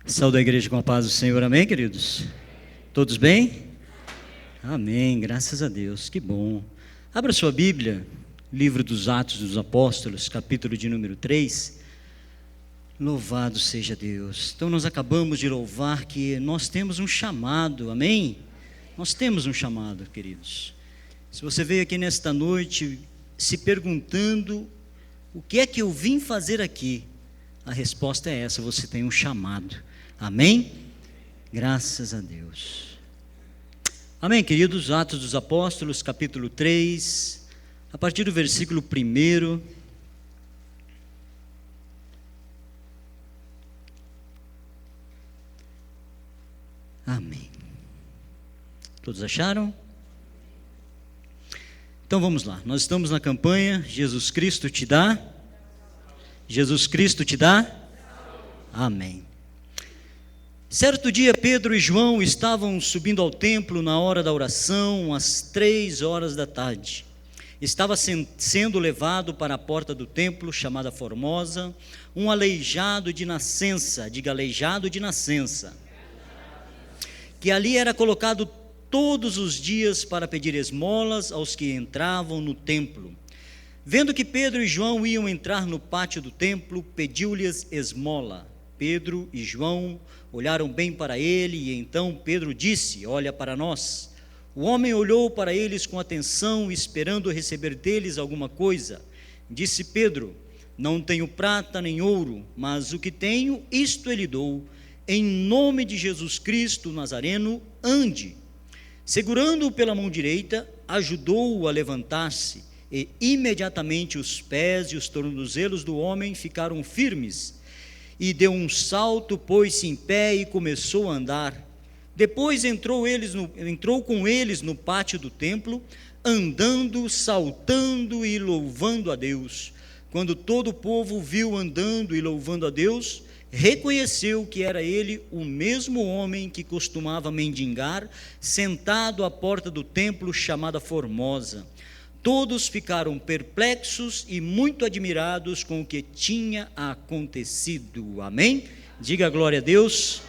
Saúde a igreja com a paz do Senhor, amém, queridos? Todos bem? Amém, graças a Deus, que bom. Abra sua Bíblia, livro dos Atos dos Apóstolos, capítulo de número 3. Louvado seja Deus. Então nós acabamos de louvar que nós temos um chamado, amém? Nós temos um chamado, queridos. Se você veio aqui nesta noite se perguntando o que é que eu vim fazer aqui, a resposta é essa: você tem um chamado, amém? Graças a Deus. Amém, queridos. Atos dos Apóstolos, capítulo 3, a partir do versículo 1. Amém. Todos acharam? Então vamos lá, nós estamos na campanha Jesus Cristo te dá? Jesus Cristo te dá? Amém. Certo dia Pedro e João estavam subindo ao templo na hora da oração, às 3 da tarde. Estava sendo levado para a porta do templo, chamada Formosa, um aleijado de nascença, diga aleijado de nascença, que ali era colocado todos os dias para pedir esmolas aos que entravam no templo. Vendo que Pedro e João iam entrar no pátio do templo, pediu-lhes esmola. Pedro e João olharam bem para ele, e então Pedro disse: olha para nós. O homem olhou para eles com atenção, esperando receber deles alguma coisa. Disse Pedro: não tenho prata nem ouro, mas o que tenho, isto eu lhe dou. Em nome de Jesus Cristo Nazareno, ande. Segurando-o pela mão direita, ajudou-o a levantar-se, e imediatamente os pés e os tornozelos do homem ficaram firmes, e deu um salto, pôs-se em pé e começou a andar. Depois entrou com eles no pátio do templo, andando, saltando e louvando a Deus. Quando todo o povo viu andando e louvando a Deus, reconheceu que era ele o mesmo homem que costumava mendigar, sentado à porta do templo chamada Formosa. Todos ficaram perplexos e muito admirados com o que tinha acontecido. Amém? Diga glória a Deus.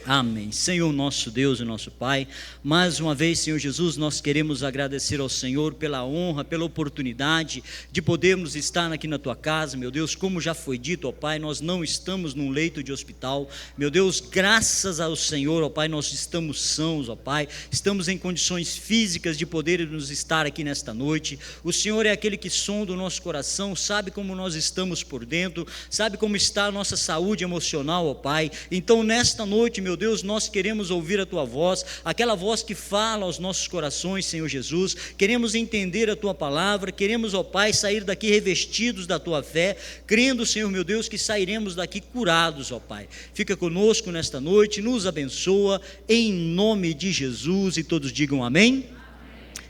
Amém. Senhor nosso Deus e nosso Pai, mais uma vez, Senhor Jesus, nós queremos agradecer ao Senhor pela honra, pela oportunidade de podermos estar aqui na Tua casa, meu Deus. Como já foi dito, ó Pai, nós não estamos num leito de hospital, meu Deus, graças ao Senhor, ó Pai, nós estamos sãos, ó Pai, estamos em condições físicas de podermos estar aqui nesta noite. O Senhor é aquele que sonda o nosso coração, sabe como nós estamos por dentro, sabe como está a nossa saúde emocional, ó Pai. Então nesta noite, meu Deus, nós queremos ouvir a Tua voz, aquela voz que fala aos nossos corações, Senhor Jesus. Queremos entender a Tua palavra, queremos, ó Pai, sair daqui revestidos da Tua fé, crendo, Senhor meu Deus, que sairemos daqui curados, ó Pai. Fica conosco nesta noite, nos abençoa, em nome de Jesus, e todos digam amém.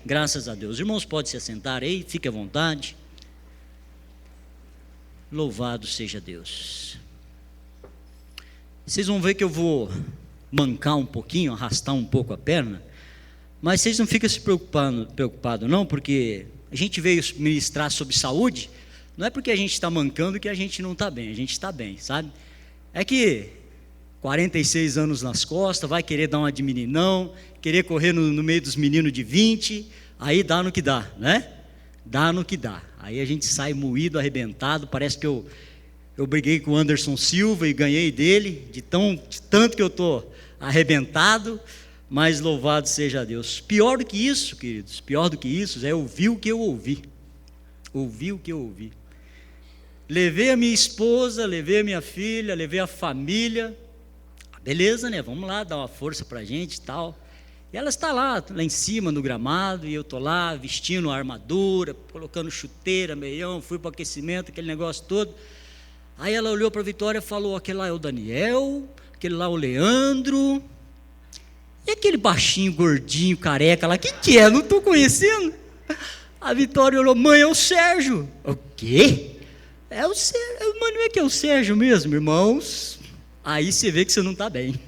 Graças a Deus. Irmãos, pode se assentar aí, fique à vontade. Louvado seja Deus. Vocês vão ver que eu vou mancar um pouquinho, arrastar um pouco a perna, mas vocês não ficam se preocupado não, porque a gente veio ministrar sobre saúde. Não é porque a gente está mancando que a gente não está bem, a gente está bem, sabe? É que 46 anos nas costas, vai querer dar uma de meninão, querer correr no meio dos meninos de 20, aí dá no que dá, né? Dá no que dá, aí a gente sai moído, arrebentado. Parece que eu briguei com o Anderson Silva e ganhei dele, de tanto que eu estou arrebentado, mas louvado seja Deus. Pior do que isso, queridos, pior do que isso, é ouvir o que eu ouvi. Ouvi o que eu ouvi. Levei a minha esposa, levei a minha filha, levei a família. Beleza, né? Vamos lá, dar uma força pra gente e tal. E ela está lá em cima no gramado, e eu estou lá vestindo a armadura, colocando chuteira, meião, fui para o aquecimento, aquele negócio todo. Aí ela olhou para a Vitória e falou: aquele lá é o Daniel, aquele lá é o Leandro, e aquele baixinho, gordinho, careca lá, quem que é? Não estou conhecendo. A Vitória olhou: mãe, é o Sérgio. O quê? É o Sérgio. Mas não é que é o Sérgio mesmo, irmãos? Aí você vê que você não está bem.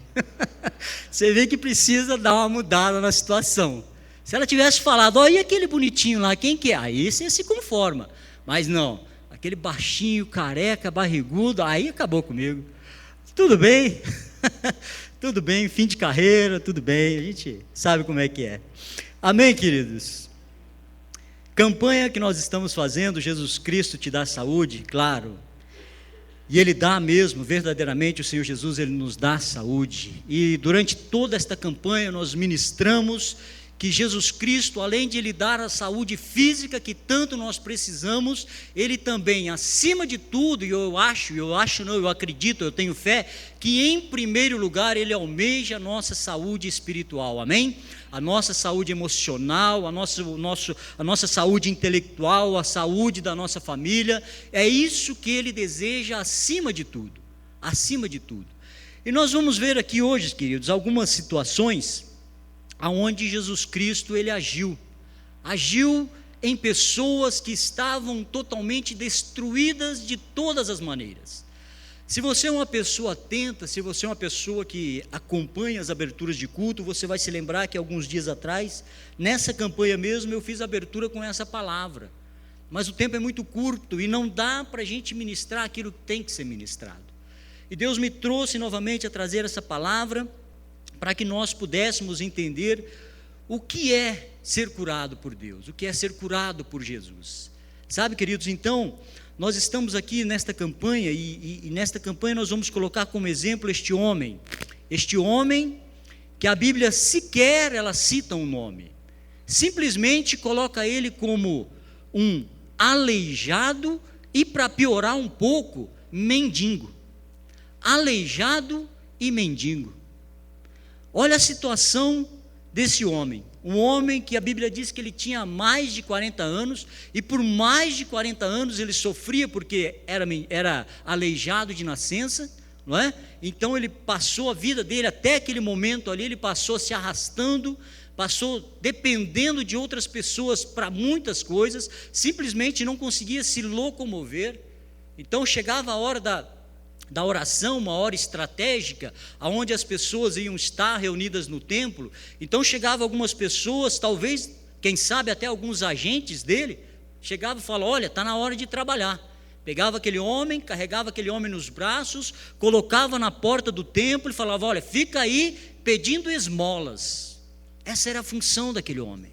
Você vê que precisa dar uma mudada na situação. Se ela tivesse falado: olha aquele bonitinho lá, quem que é? Aí você se conforma. Mas não, aquele baixinho, careca, barrigudo, aí acabou comigo. Tudo bem? Tudo bem, fim de carreira, tudo bem, a gente sabe como é que é. Amém, queridos? Campanha que nós estamos fazendo, Jesus Cristo te dá saúde, claro. E Ele dá mesmo, verdadeiramente o Senhor Jesus, Ele nos dá saúde. E durante toda esta campanha nós ministramos que Jesus Cristo, além de Ele dar a saúde física que tanto nós precisamos, Ele também, acima de tudo, e eu acredito, eu tenho fé, que em primeiro lugar Ele almeja a nossa saúde espiritual, amém? A nossa saúde emocional, a nossa saúde intelectual, a saúde da nossa família, é isso que Ele deseja acima de tudo, acima de tudo. E nós vamos ver aqui hoje, queridos, algumas situações aonde Jesus Cristo ele agiu em pessoas que estavam totalmente destruídas de todas as maneiras. Se você é uma pessoa atenta, se você é uma pessoa que acompanha as aberturas de culto, você vai se lembrar que alguns dias atrás, nessa campanha mesmo, eu fiz a abertura com essa palavra, mas o tempo é muito curto e não dá para a gente ministrar aquilo que tem que ser ministrado, e Deus me trouxe novamente a trazer essa palavra, para que nós pudéssemos entender o que é ser curado por Deus, o que é ser curado por Jesus. Sabe, queridos, então, nós estamos aqui nesta campanha, e nesta campanha nós vamos colocar como exemplo este homem que a Bíblia sequer ela cita um nome, simplesmente coloca ele como um aleijado e, para piorar um pouco, mendigo. Aleijado e mendigo. Olha a situação desse homem, um homem que a Bíblia diz que ele tinha mais de 40 anos, e por mais de 40 anos ele sofria porque era aleijado de nascença, não é? Então ele passou a vida dele, até aquele momento ali, ele passou se arrastando, passou dependendo de outras pessoas para muitas coisas, simplesmente não conseguia se locomover. Então chegava a hora da oração, uma hora estratégica, onde as pessoas iam estar reunidas no templo. Então chegavam algumas pessoas, talvez, quem sabe até alguns agentes dele, chegavam e falavam: olha, está na hora de trabalhar. Pegava aquele homem, carregava aquele homem nos braços, colocava na porta do templo e falava: olha, fica aí pedindo esmolas. Essa era a função daquele homem.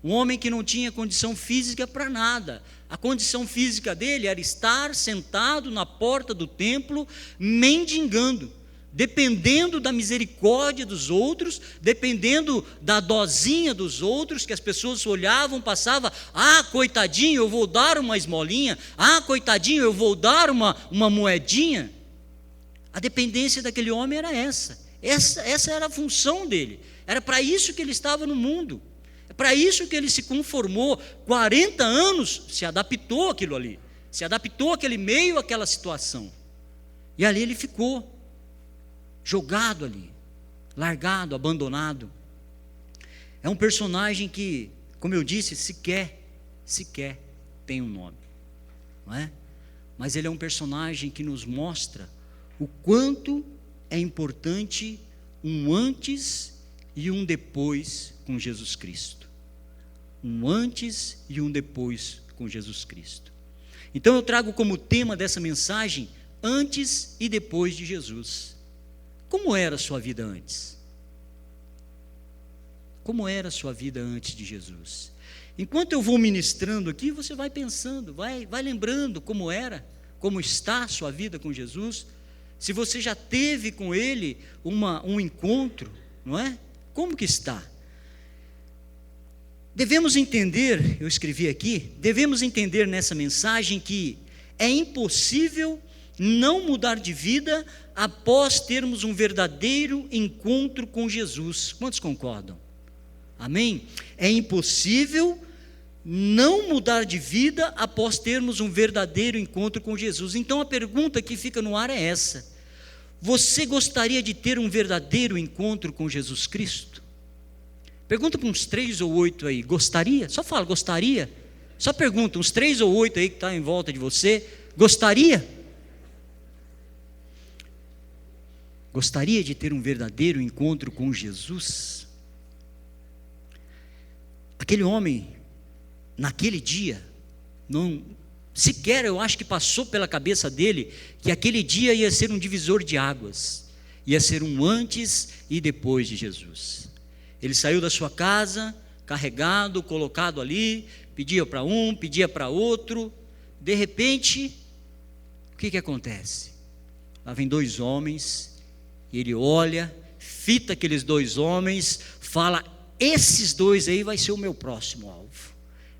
Um homem que não tinha condição física para nada. A condição física dele era estar sentado na porta do templo, mendigando, dependendo da misericórdia dos outros, dependendo da dosinha dos outros, que as pessoas olhavam, passavam: ah, coitadinho, eu vou dar uma esmolinha, ah, coitadinho, eu vou dar uma moedinha. A dependência daquele homem era essa era a função dele, era para isso que ele estava no mundo. É para isso que ele se conformou, 40 anos, se adaptou àquilo ali, se adaptou àquele meio, àquela situação, e ali ele ficou, jogado ali, largado, abandonado. É um personagem que, como eu disse, sequer tem um nome, não é? Mas ele é um personagem que nos mostra o quanto é importante um antes e um depois com Jesus Cristo. Um antes e um depois com Jesus Cristo. Então eu trago como tema dessa mensagem: antes e depois de Jesus. Como era a sua vida antes? Como era a sua vida antes de Jesus? Enquanto eu vou ministrando aqui, você vai pensando, vai lembrando como era, como está a sua vida com Jesus. Se você já teve com Ele um encontro, não é? Como que está? Devemos entender, eu escrevi aqui, devemos entender nessa mensagem que é impossível não mudar de vida após termos um verdadeiro encontro com Jesus. Quantos concordam? Amém? É impossível não mudar de vida após termos um verdadeiro encontro com Jesus. Então a pergunta que fica no ar é essa: você gostaria de ter um verdadeiro encontro com Jesus Cristo? Pergunta para uns 3 ou 8 aí, gostaria? Só fala, gostaria? Só pergunta, uns 3 ou 8 aí que está em volta de você, gostaria? Gostaria de ter um verdadeiro encontro com Jesus? Aquele homem, naquele dia, não sequer eu acho que passou pela cabeça dele que aquele dia ia ser um divisor de águas. ia ser um antes e depois de Jesus. Ele saiu da sua casa, carregado, colocado ali, pedia para um, pedia para outro. De repente, o que acontece? Lá vem dois homens, e ele olha, fita aqueles dois homens, fala: esses dois aí vai ser o meu próximo alvo.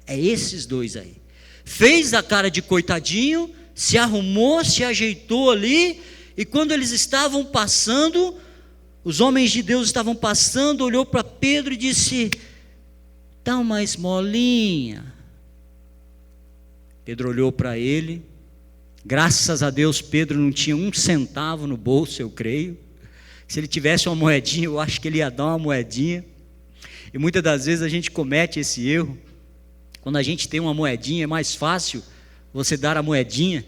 É esses dois aí. Fez a cara de coitadinho, se arrumou, se ajeitou ali, e quando eles estavam passando, os homens de Deus estavam passando, olhou para Pedro e disse: dá uma esmolinha. Pedro olhou para ele. Graças a Deus Pedro não tinha um centavo no bolso, eu creio. Se ele tivesse uma moedinha, eu acho que ele ia dar uma moedinha. E muitas das vezes a gente comete esse erro. Quando a gente tem uma moedinha, é mais fácil você dar a moedinha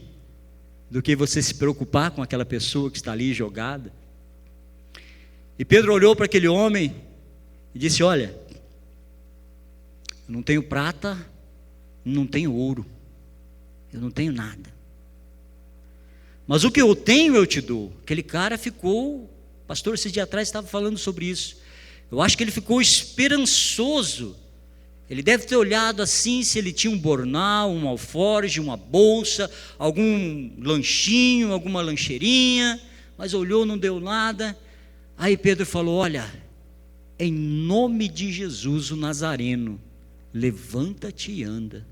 do que você se preocupar com aquela pessoa que está ali jogada. E Pedro olhou para aquele homem e disse: olha, eu não tenho prata, não tenho ouro, eu não tenho nada, mas o que eu tenho eu te dou. Aquele cara ficou, pastor, esses dias atrás estava falando sobre isso, eu acho que ele ficou esperançoso. Ele deve ter olhado assim, se ele tinha um bornal, um alforje, uma bolsa, algum lanchinho, alguma lancheirinha, mas olhou, não deu nada. Aí Pedro falou: olha, em nome de Jesus o Nazareno, levanta-te e anda.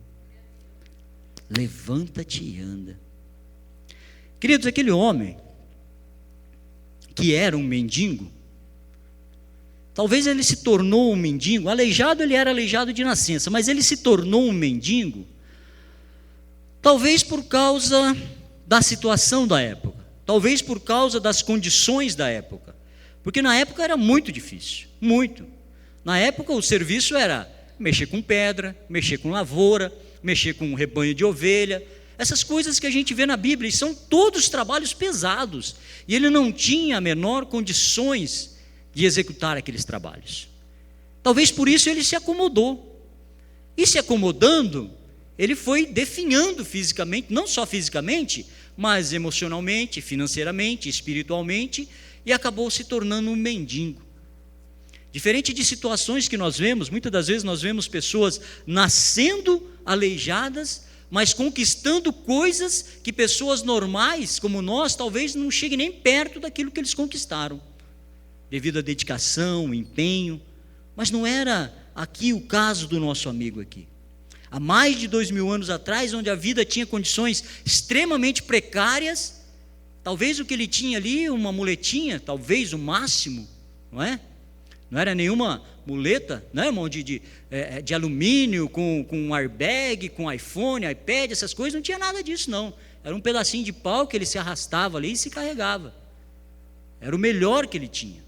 Levanta-te e anda. Queridos, aquele homem que era um mendigo, talvez ele se tornou um mendigo. Aleijado, ele era aleijado de nascença, mas ele se tornou um mendigo, talvez por causa da situação da época, talvez por causa das condições da época, porque na época era muito difícil, muito. Na época o serviço era mexer com pedra, mexer com lavoura, mexer com um rebanho de ovelha, essas coisas que a gente vê na Bíblia, e são todos trabalhos pesados, e ele não tinha a menor condições de executar aqueles trabalhos. Talvez por isso ele se acomodou, e se acomodando, ele foi definhando fisicamente, não só fisicamente, mas emocionalmente, financeiramente, espiritualmente, e acabou se tornando um mendigo. Diferente de situações que nós vemos, muitas das vezes nós vemos pessoas nascendo aleijadas, mas conquistando coisas que pessoas normais como nós talvez não cheguem nem perto daquilo que eles conquistaram, devido à dedicação, empenho. Mas não era aqui o caso do nosso amigo aqui. Há mais de 2000 anos atrás, onde a vida tinha condições extremamente precárias, talvez o que ele tinha ali, uma muletinha, talvez o máximo, não é? Não era nenhuma muleta, né, irmão, de alumínio, com um airbag, com iPhone, iPad, essas coisas, não tinha nada disso não. Era um pedacinho de pau que ele se arrastava ali e se carregava. Era o melhor que ele tinha.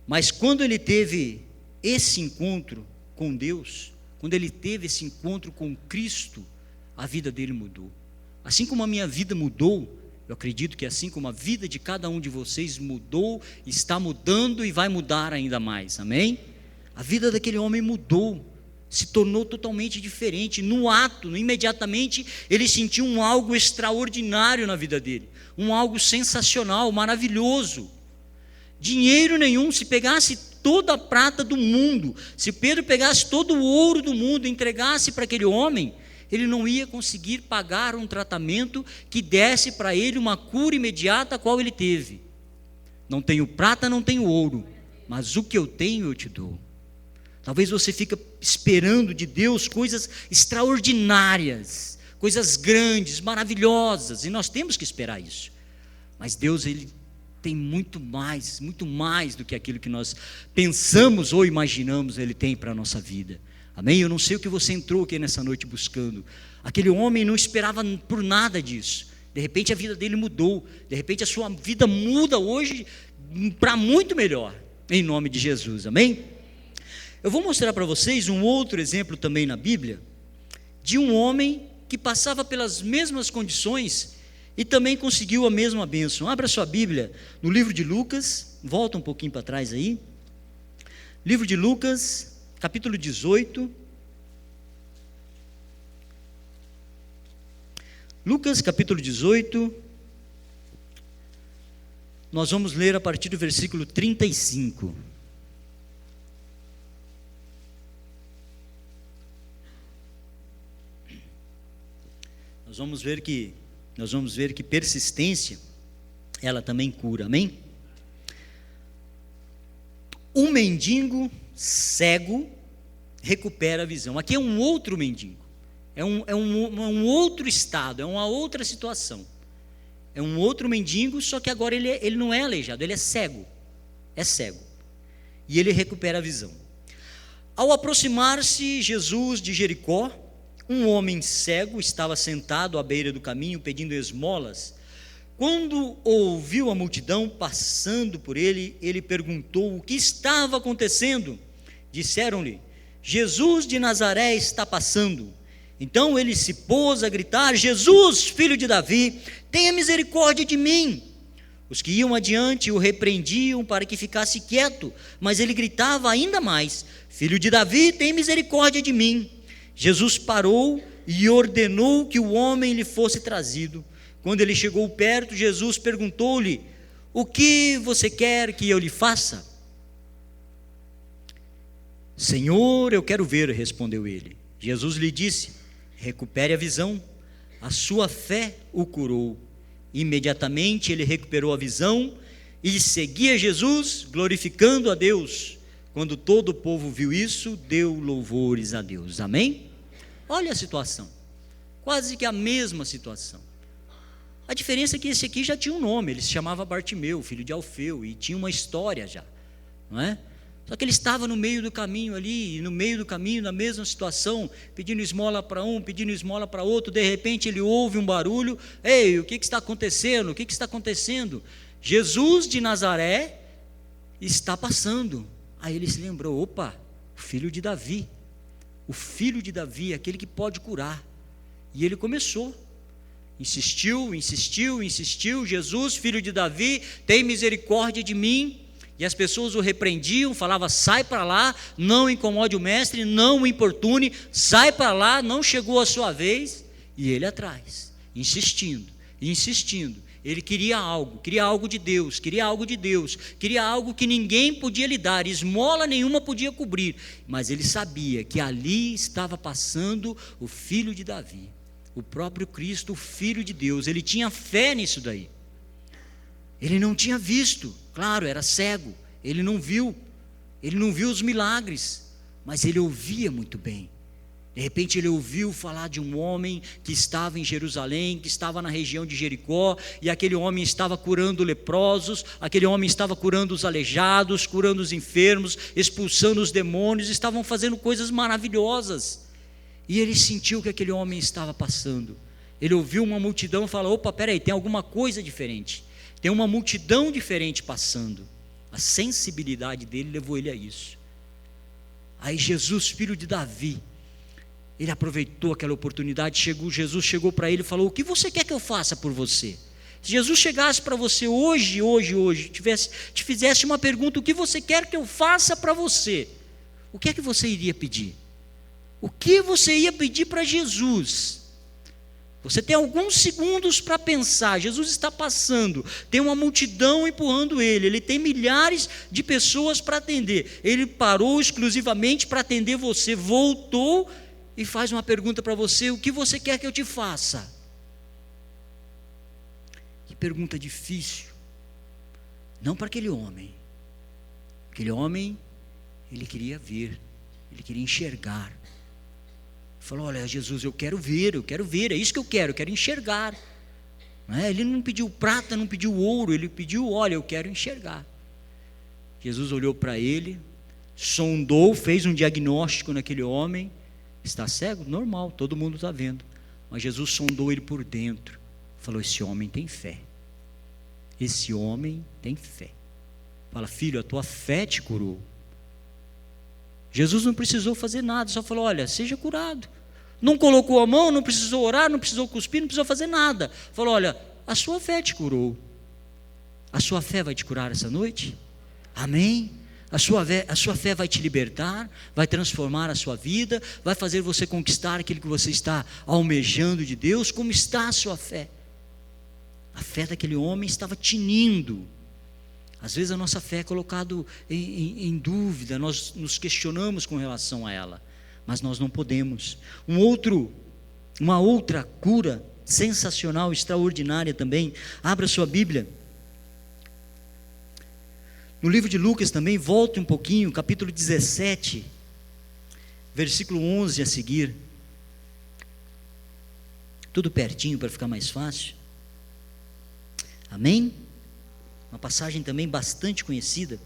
Mas quando ele teve esse encontro com Deus, quando ele teve esse encontro com Cristo, a vida dele mudou. Assim como a minha vida mudou, eu acredito que assim como a vida de cada um de vocês mudou, está mudando e vai mudar ainda mais, amém? A vida daquele homem mudou, se tornou totalmente diferente. No ato, imediatamente, ele sentiu um algo extraordinário na vida dele, um algo sensacional, maravilhoso. Dinheiro nenhum, se pegasse toda a prata do mundo, se Pedro pegasse todo o ouro do mundo e entregasse para aquele homem, ele não ia conseguir pagar um tratamento que desse para ele uma cura imediata a qual ele teve. Não tenho prata, não tenho ouro, mas o que eu tenho eu te dou. Talvez você fique esperando de Deus coisas extraordinárias, coisas grandes, maravilhosas, e nós temos que esperar isso. Mas Deus, Ele tem muito mais do que aquilo que nós pensamos ou imaginamos Ele tem para a nossa vida. Amém? Eu não sei o que você entrou aqui nessa noite buscando. Aquele homem não esperava por nada disso. De repente a vida dele mudou. De repente a sua vida muda hoje para muito melhor. Em nome de Jesus. Amém? Eu vou mostrar para vocês um outro exemplo também na Bíblia, de um homem que passava pelas mesmas condições e também conseguiu a mesma bênção. Abra sua Bíblia no livro de Lucas. Volta um pouquinho para trás aí. Livro de Lucas, capítulo 18, Lucas capítulo 18, Nós vamos ler a partir do versículo 35. Nós vamos ver que persistência, ela também cura, amém? Um mendigo cego recupera a visão. Aqui é um outro mendigo, é um outro estado, é uma outra situação. É um outro mendigo, só que agora ele não é aleijado, ele é cego. E ele recupera a visão. Ao aproximar-se Jesus de Jericó, um homem cego estava sentado à beira do caminho pedindo esmolas. Quando ouviu a multidão passando por ele, ele perguntou o que estava acontecendo. Disseram-lhe: Jesus de Nazaré está passando. Então ele se pôs a gritar: Jesus, filho de Davi, tenha misericórdia de mim. Os que iam adiante o repreendiam para que ficasse quieto, mas ele gritava ainda mais: Filho de Davi, tenha misericórdia de mim. Jesus parou e ordenou que o homem lhe fosse trazido. Quando ele chegou perto, Jesus perguntou-lhe: o que você quer que eu lhe faça? Senhor, eu quero ver, respondeu ele. Jesus lhe disse: recupere a visão, a sua fé o curou. Imediatamente ele recuperou a visão e seguia Jesus, glorificando a Deus. Quando todo o povo viu isso, deu louvores a Deus. Amém? Olha a situação, quase que a mesma situação. A diferença é que esse aqui já tinha um nome, ele se chamava Bartimeu, filho de Alfeu, e tinha uma história já, não é? Só que ele estava no meio do caminho ali, e no meio do caminho, na mesma situação, pedindo esmola para um, pedindo esmola para outro. De repente ele ouve um barulho: ei, o que está acontecendo? O que está acontecendo? Jesus de Nazaré está passando. Aí ele se lembrou: opa, o filho de Davi, aquele que pode curar. E ele começou, insistiu: Jesus, filho de Davi, tem misericórdia de mim. E as pessoas o repreendiam, falavam: sai para lá, não incomode o mestre, não o importune, sai para lá, não chegou a sua vez. E ele atrás, insistindo. Ele queria algo de Deus, queria algo que ninguém podia lhe dar, esmola nenhuma podia cobrir. Mas ele sabia que ali estava passando o filho de Davi, o próprio Cristo, o Filho de Deus. Ele tinha fé nisso daí. Ele não tinha visto, claro, era cego, ele não viu os milagres, mas ele ouvia muito bem. De repente ele ouviu falar de um homem que estava em Jerusalém, que estava na região de Jericó, e aquele homem estava curando leprosos, aquele homem estava curando os aleijados, curando os enfermos, expulsando os demônios, estavam fazendo coisas maravilhosas. E ele sentiu que aquele homem estava passando. Ele ouviu uma multidão e falou: opa, peraí, tem alguma coisa diferente. Tem uma multidão diferente passando. A sensibilidade dele levou ele a isso. Aí Jesus, filho de Davi, ele aproveitou aquela oportunidade. Jesus chegou para ele e falou: o que você quer que eu faça por você? Se Jesus chegasse para você hoje, te fizesse uma pergunta: o que você quer que eu faça para você? O que é que você iria pedir? O que você ia pedir para Jesus? Você tem alguns segundos para pensar. Jesus está passando, tem uma multidão empurrando ele tem milhares de pessoas para atender. Ele parou exclusivamente para atender você, voltou e faz uma pergunta para você: o que você quer que eu te faça? Que pergunta difícil. Não para aquele homem, ele queria ver, ele queria enxergar. Falou: olha, Jesus, eu quero ver, é isso que eu quero enxergar. Ele não pediu prata, não pediu ouro, ele pediu: olha, eu quero enxergar. Jesus olhou para ele, sondou, fez um diagnóstico naquele homem. Está cego? Normal, todo mundo está vendo. Mas Jesus sondou ele por dentro, falou: esse homem tem fé. Fala: filho, a tua fé te curou. Jesus não precisou fazer nada, só falou: olha, seja curado. Não colocou a mão, não precisou orar, não precisou cuspir, não precisou fazer nada. Falou: olha, a sua fé te curou. A sua fé vai te curar essa noite? Amém? A sua fé vai te libertar, vai transformar a sua vida, vai fazer você conquistar aquilo que você está almejando de Deus. Como está a sua fé? A fé daquele homem estava tinindo. Às vezes a nossa fé é colocada em dúvida, nós nos questionamos com relação a ela, mas nós não podemos. Uma outra cura sensacional, extraordinária também, abra sua Bíblia, no livro de Lucas também, volte um pouquinho, capítulo 17, versículo 11 a seguir, tudo pertinho para ficar mais fácil, amém? Uma passagem também bastante conhecida.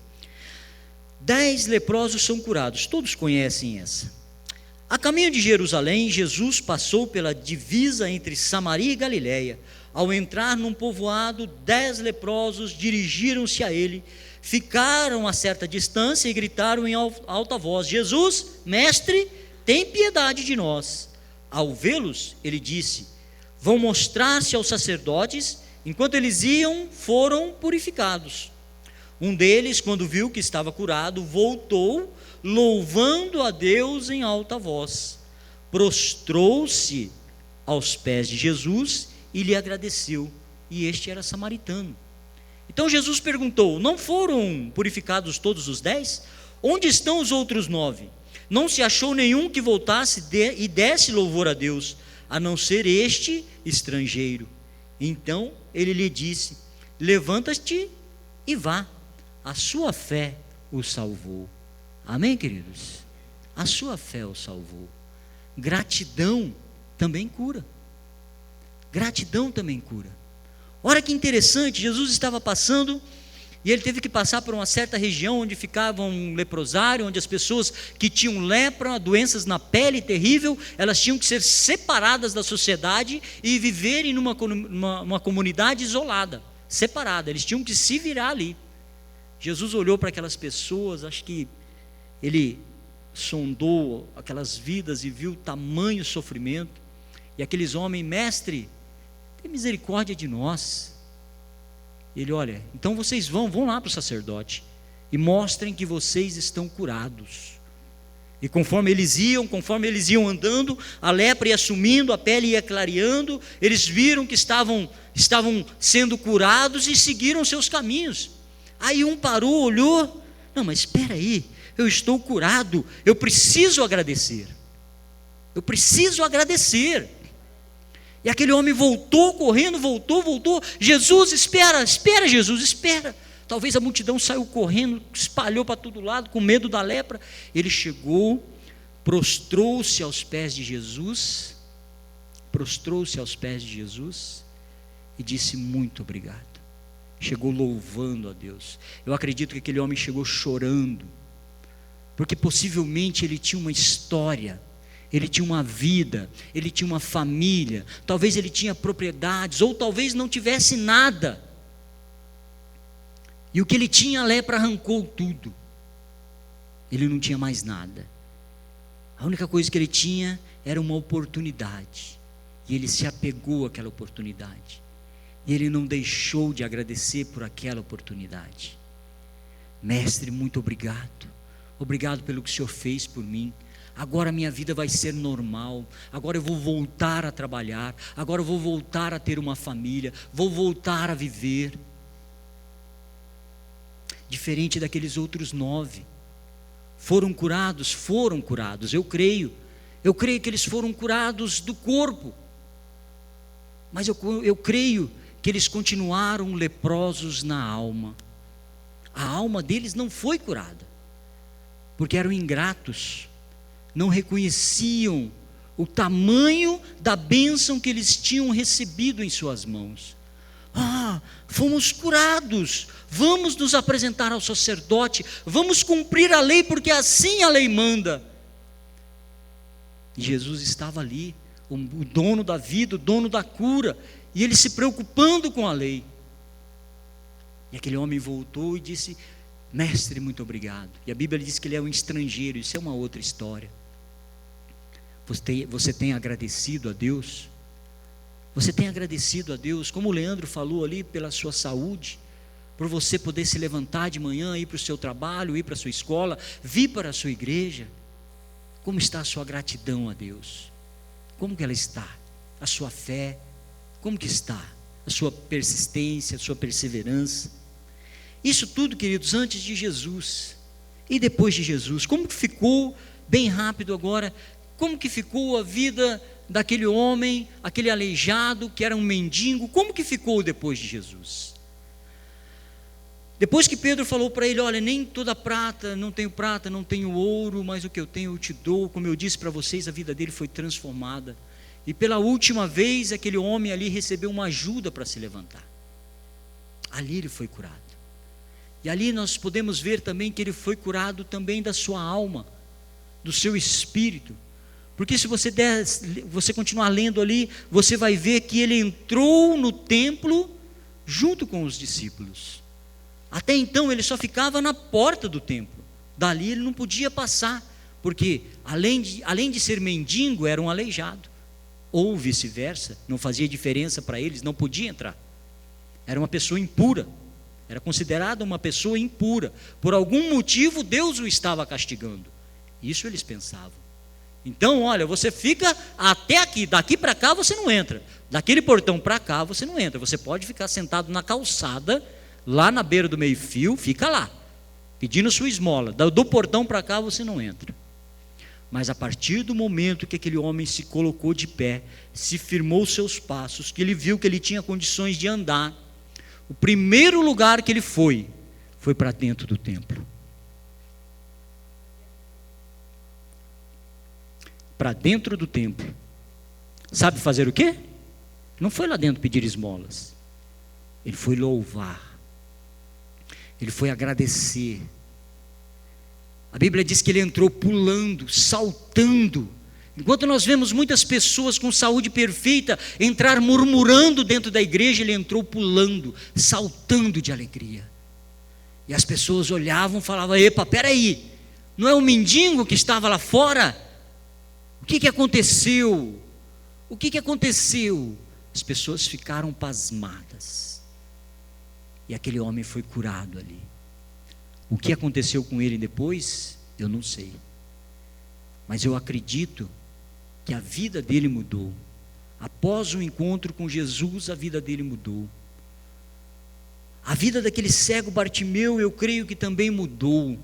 10 leprosos são curados, todos conhecem essa. A caminho de Jerusalém, Jesus passou pela divisa entre Samaria e Galiléia. Ao entrar num povoado, 10 leprosos dirigiram-se a ele, ficaram a certa distância e gritaram em alta voz: Jesus, mestre, tem piedade de nós. Ao vê-los, ele disse: vão mostrar-se aos sacerdotes. Enquanto eles iam, foram purificados. Um deles, quando viu que estava curado, voltou, louvando a Deus em alta voz. Prostrou-se aos pés de Jesus e lhe agradeceu. E este era samaritano. Então Jesus perguntou: não foram purificados todos os 10? Onde estão os outros 9? Não se achou nenhum que voltasse e desse louvor a Deus, a não ser este estrangeiro. Então ele lhe disse: levanta-te e vá, a sua fé o salvou. Amém, queridos? A sua fé o salvou. Gratidão também cura. Gratidão também cura. Olha que interessante, Jesus estava passando e ele teve que passar por uma certa região onde ficava um leprosário, onde as pessoas que tinham lepra, doenças na pele terrível, elas tinham que ser separadas da sociedade e viverem numa comunidade isolada, separada, eles tinham que se virar ali. Jesus olhou para aquelas pessoas, acho que ele sondou aquelas vidas e viu o tamanho sofrimento, e aqueles homens: mestre, tem misericórdia de nós. Ele: olha, então vocês vão lá para o sacerdote e mostrem que vocês estão curados. E conforme eles iam andando, a lepra ia sumindo, a pele ia clareando, eles viram que estavam sendo curados e seguiram seus caminhos. Aí um parou, olhou: não, mas espera aí, eu estou curado, eu preciso agradecer. E aquele homem voltou correndo, voltou. Jesus, espera, Jesus, espera. Talvez a multidão saiu correndo, espalhou para todo lado, com medo da lepra. Ele chegou, prostrou-se aos pés de Jesus e disse: muito obrigado. Chegou louvando a Deus. Eu acredito que aquele homem chegou chorando, porque possivelmente ele tinha uma história, ele tinha uma vida, ele tinha uma família, talvez ele tinha propriedades, ou talvez não tivesse nada, e o que ele tinha, a lepra arrancou tudo, ele não tinha mais nada, a única coisa que ele tinha era uma oportunidade, e ele se apegou àquela oportunidade, e ele não deixou de agradecer por aquela oportunidade. Mestre, muito obrigado pelo que o Senhor fez por mim. Agora minha vida vai ser normal, agora eu vou voltar a trabalhar, agora eu vou voltar a ter uma família, vou voltar a viver. Diferente daqueles outros 9, foram curados, eu creio que eles foram curados do corpo, mas eu creio que eles continuaram leprosos na alma. A alma deles não foi curada, porque eram ingratos, não reconheciam o tamanho da bênção que eles tinham recebido em suas mãos. Fomos curados, vamos nos apresentar ao sacerdote, vamos cumprir a lei, porque assim a lei manda. E Jesus estava ali, o dono da vida, o dono da cura, e ele se preocupando com a lei. E aquele homem voltou e disse: mestre, muito obrigado. E a Bíblia diz que ele é um estrangeiro, isso é uma outra história. Você tem agradecido a Deus? Você tem agradecido a Deus, como o Leandro falou ali, pela sua saúde, por você poder se levantar de manhã, ir para o seu trabalho, ir para a sua escola, vir para a sua igreja? Como está a sua gratidão a Deus? Como que ela está? A sua fé, como que está? A sua persistência, a sua perseverança? Isso tudo, queridos, antes de Jesus e depois de Jesus. Como que ficou, bem rápido agora, como que ficou a vida daquele homem, aquele aleijado que era um mendigo, como que ficou depois de Jesus? Depois que Pedro falou para ele, olha, nem toda prata, não tenho ouro, mas o que eu tenho eu te dou, como eu disse para vocês, a vida dele foi transformada, e pela última vez aquele homem ali recebeu uma ajuda para se levantar, ali ele foi curado, e ali nós podemos ver também que ele foi curado também da sua alma, do seu espírito, porque se você continuar lendo ali, você vai ver que ele entrou no templo junto com os discípulos. Até então ele só ficava na porta do templo, dali ele não podia passar, porque além de ser mendigo, era um aleijado, ou vice-versa, não fazia diferença para eles, não podia entrar, era uma pessoa impura, era considerada uma pessoa impura, por algum motivo Deus o estava castigando, isso eles pensavam. Então olha, você fica até aqui, daqui para cá você não entra, daquele portão para cá você não entra, você pode ficar sentado na calçada, lá na beira do meio-fio, fica lá, pedindo sua esmola, do portão para cá você não entra. Mas a partir do momento que aquele homem se colocou de pé, se firmou os seus passos, que ele viu que ele tinha condições de andar, o primeiro lugar que ele foi para dentro do templo. Para dentro do templo. Sabe fazer o quê? Não foi lá dentro pedir esmolas, ele foi louvar, ele foi agradecer. A Bíblia diz que ele entrou pulando, saltando. Enquanto nós vemos muitas pessoas com saúde perfeita entrar murmurando dentro da igreja, ele entrou pulando, saltando de alegria. E as pessoas olhavam e falavam, epa, peraí, não é o mendigo que estava lá fora? O que aconteceu? O que aconteceu? As pessoas ficaram pasmadas. E aquele homem foi curado ali. O que aconteceu com ele depois, eu não sei. Mas eu acredito que a vida dele mudou. Após o encontro com Jesus, a vida dele mudou. A vida daquele cego Bartimeu, eu creio que também mudou.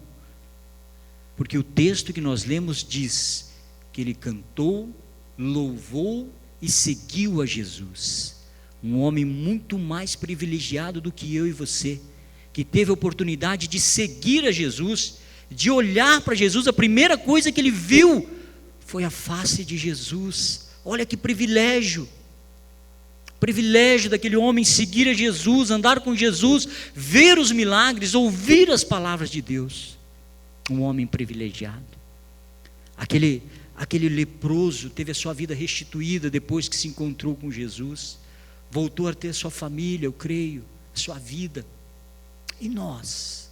Porque o texto que nós lemos diz que ele cantou, louvou e seguiu a Jesus. Um homem muito mais privilegiado do que eu e você, que teve a oportunidade de seguir a Jesus, de olhar para Jesus. A primeira coisa que ele viu foi a face de Jesus. Olha que privilégio daquele homem seguir a Jesus, andar com Jesus, ver os milagres, ouvir as palavras de Deus. Um homem privilegiado. Aquele leproso teve a sua vida restituída depois que se encontrou com Jesus, voltou a ter sua família, eu creio, a sua vida. E nós,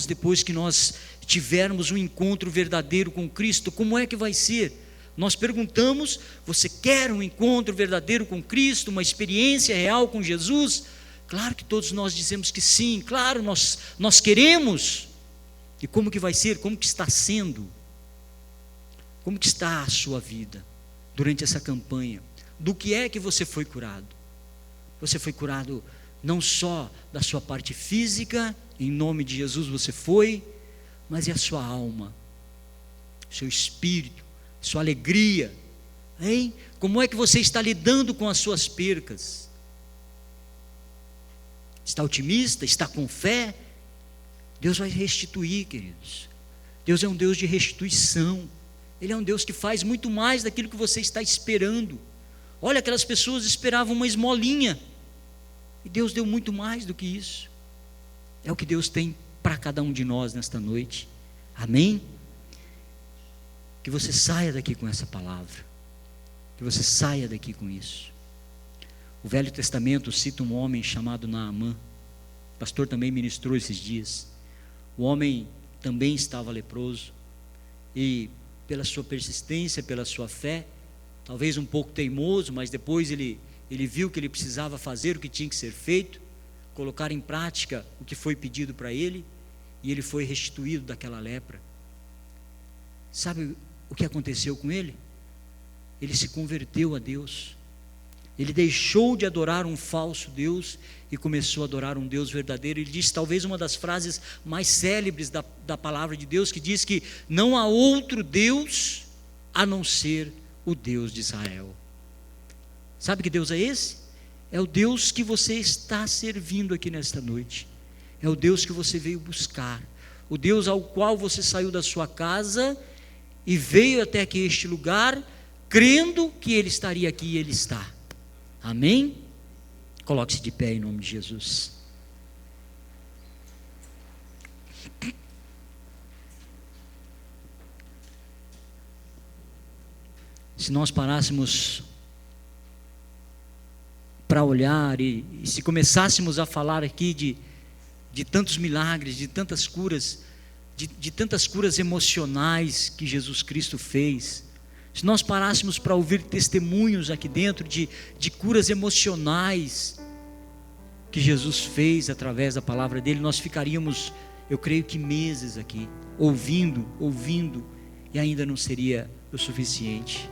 depois que nós tivermos um encontro verdadeiro com Cristo, como é que vai ser? Nós perguntamos, você quer um encontro verdadeiro com Cristo, uma experiência real com Jesus? Claro que todos nós dizemos que sim, claro, nós queremos. E como que vai ser? Como que está sendo? Como que está a sua vida durante essa campanha? Do que é que você foi curado? Você foi curado não só da sua parte física, em nome de Jesus você foi, mas e a sua alma, seu espírito, sua alegria, hein? Como é que você está lidando com as suas percas? Está otimista? Está com fé? Deus vai restituir, queridos. Deus é um Deus de restituição. Ele é um Deus que faz muito mais daquilo que você está esperando. Olha, aquelas pessoas esperavam uma esmolinha, e Deus deu muito mais do que isso. É o que Deus tem para cada um de nós nesta noite. Amém? Que você saia daqui com essa palavra, que você saia daqui com isso. O Velho Testamento cita um homem chamado Naamã. O pastor também ministrou esses dias. O homem também estava leproso, e pela sua persistência, pela sua fé, talvez um pouco teimoso, mas depois ele viu que ele precisava fazer o que tinha que ser feito, colocar em prática o que foi pedido para ele, e ele foi restituído daquela lepra. Sabe o que aconteceu com ele? Ele se converteu a Deus. Ele deixou de adorar um falso Deus e começou a adorar um Deus verdadeiro. Ele disse talvez uma das frases mais célebres da palavra de Deus, que diz que não há outro Deus a não ser o Deus de Israel. Sabe que Deus é esse? É o Deus que você está servindo aqui nesta noite. É o Deus que você veio buscar. O Deus ao qual você saiu da sua casa e veio até aqui este lugar, crendo que Ele estaria aqui e Ele está. Amém? Coloque-se de pé em nome de Jesus. Se nós parássemos para olhar e se começássemos a falar aqui de tantos milagres, de tantas curas, de tantas curas emocionais que Jesus Cristo fez, se nós parássemos para ouvir testemunhos aqui dentro de curas emocionais que Jesus fez através da palavra dele, nós ficaríamos, eu creio que meses aqui, ouvindo, e ainda não seria o suficiente.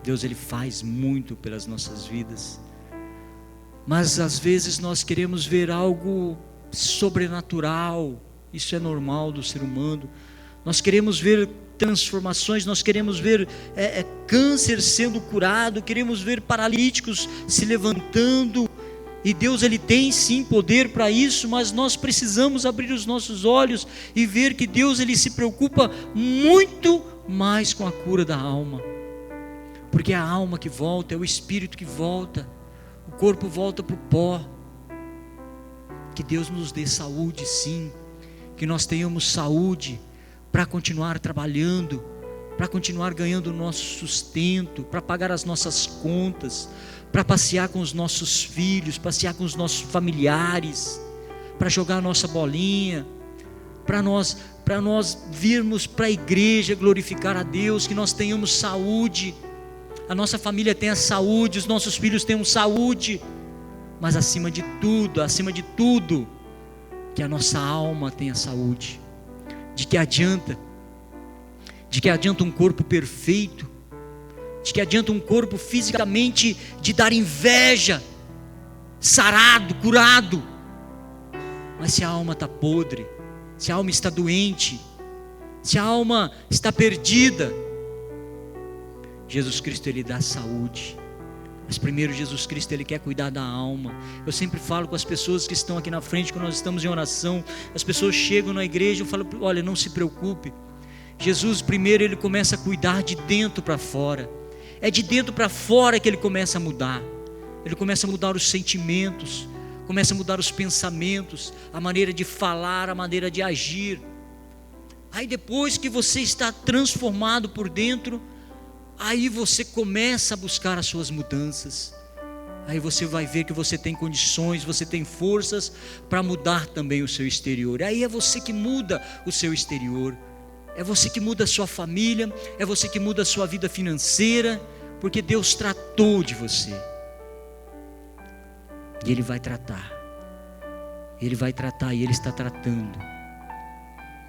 Deus, Ele faz muito pelas nossas vidas, mas às vezes nós queremos ver algo sobrenatural. Isso é normal do ser humano. Nós queremos ver transformações, nós queremos ver câncer sendo curado, queremos ver paralíticos se levantando, e Deus, Ele tem sim poder para isso, mas nós precisamos abrir os nossos olhos e ver que Deus, Ele se preocupa muito mais com a cura da alma, porque é a alma que volta, é o espírito que volta, o corpo volta para o pó. Que Deus nos dê saúde sim, que nós tenhamos saúde para continuar trabalhando, para continuar ganhando o nosso sustento, para pagar as nossas contas, para passear com os nossos filhos, passear com os nossos familiares, para jogar a nossa bolinha, para nós virmos para a igreja glorificar a Deus, que nós tenhamos saúde, a nossa família tenha saúde, os nossos filhos tenham saúde, mas acima de tudo, que a nossa alma tenha saúde. De que adianta um corpo perfeito, de que adianta um corpo fisicamente de dar inveja, sarado, curado, mas se a alma está podre, se a alma está doente, se a alma está perdida, Jesus Cristo, Ele dá saúde. Mas primeiro Jesus Cristo, Ele quer cuidar da alma. Eu sempre falo com as pessoas que estão aqui na frente, quando nós estamos em oração, as pessoas chegam na igreja, eu falo, olha, não se preocupe, Jesus primeiro, Ele começa a cuidar de dentro para fora. É de dentro para fora que Ele começa a mudar. Ele começa a mudar os sentimentos, começa a mudar os pensamentos, a maneira de falar, a maneira de agir. Aí depois que você está transformado por dentro, aí você começa a buscar as suas mudanças. Aí você vai ver que você tem condições, você tem forças para mudar também o seu exterior. Aí é você que muda o seu exterior. É você que muda a sua família, é você que muda a sua vida financeira, porque Deus tratou de você. E Ele vai tratar. Ele vai tratar e Ele está tratando.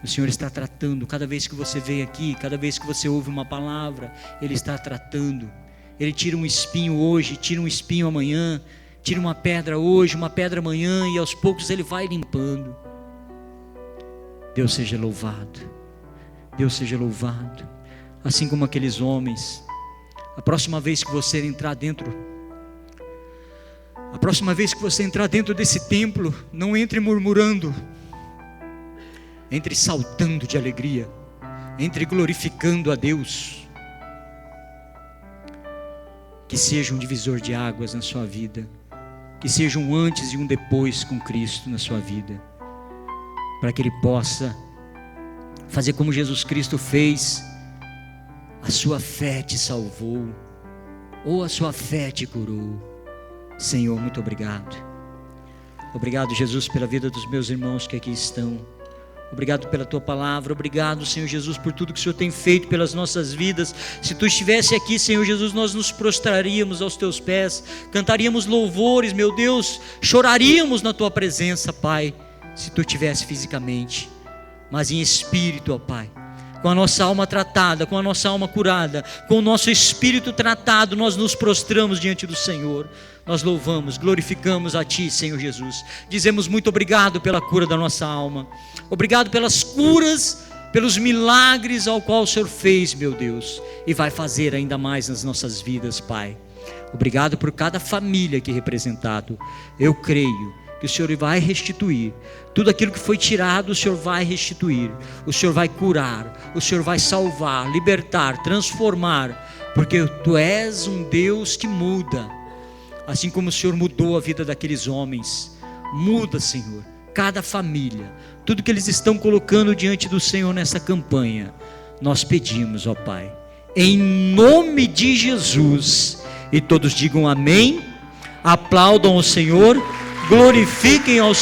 O Senhor está tratando, cada vez que você vem aqui, cada vez que você ouve uma palavra, Ele está tratando. Ele tira um espinho hoje, tira um espinho amanhã, tira uma pedra hoje, uma pedra amanhã, e aos poucos Ele vai limpando. Deus seja louvado, Deus seja louvado. Assim como aqueles homens, a próxima vez que você entrar dentro desse templo, não entre murmurando, entre saltando de alegria, entre glorificando a Deus. Que seja um divisor de águas na sua vida, que seja um antes e um depois com Cristo na sua vida, para que Ele possa fazer como Jesus Cristo fez. A sua fé te salvou, ou a sua fé te curou. Senhor, muito obrigado. Obrigado, Jesus, pela vida dos meus irmãos que aqui estão. Obrigado pela Tua palavra. Obrigado, Senhor Jesus, por tudo que o Senhor tem feito pelas nossas vidas. Se Tu estivesse aqui, Senhor Jesus, nós nos prostraríamos aos Teus pés, cantaríamos louvores, meu Deus, choraríamos na Tua presença, Pai, se Tu estivesse fisicamente, mas em espírito, ó Pai. com a nossa alma tratada, com a nossa alma curada, com o nosso espírito tratado, nós nos prostramos diante do Senhor. Nós louvamos, glorificamos a Ti, Senhor Jesus. Dizemos muito obrigado pela cura da nossa alma. Obrigado pelas curas, pelos milagres ao qual o Senhor fez, meu Deus, e vai fazer ainda mais nas nossas vidas, Pai. Obrigado por cada família aqui representado. Eu creio que o Senhor vai restituir tudo aquilo que foi tirado. O Senhor vai restituir, o Senhor vai curar, o Senhor vai salvar, libertar, transformar, porque Tu és um Deus que muda, assim como o Senhor mudou a vida daqueles homens. Muda, Senhor, cada família, tudo que eles estão colocando diante do Senhor nessa campanha, nós pedimos, ó Pai, em nome de Jesus. E todos digam amém, aplaudam o Senhor, glorifiquem ao